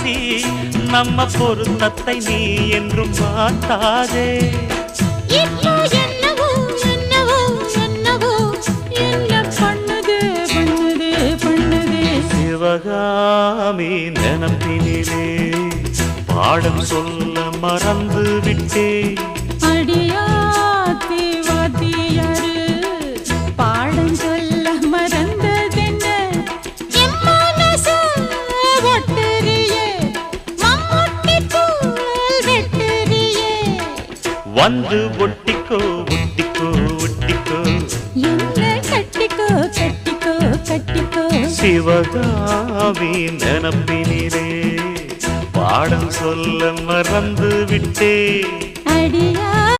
காமாட்சி நம்ம பொருத்தத்தை நீ என்றும் மாட்டாதே. இப்போ என்னவோ என்னவோ என்னவோ என்ன பண்ணுது பண்ணுது பண்ணுது. சிவகாமி நினப்பினிலே பாடம் சொல்ல மறந்து விட்டே. அடியாத்தி வாத்தியாரு பாடம் சொல்ல மறந்ததென்ன. என் மனச ஒட்டுறியே மம்முட்டி போல் வெட்டுறியே. வந்து ஒட்டிக்கோ ஒட்டிக்கோ ஒட்டிக்கோ என்ன கட்டிக்கோ கட்டிக்கோ கட்டிக்கோ. சிவகாமி நினப்பினிலே பாடம் சொல்ல மறந்து விட்டே. அடியா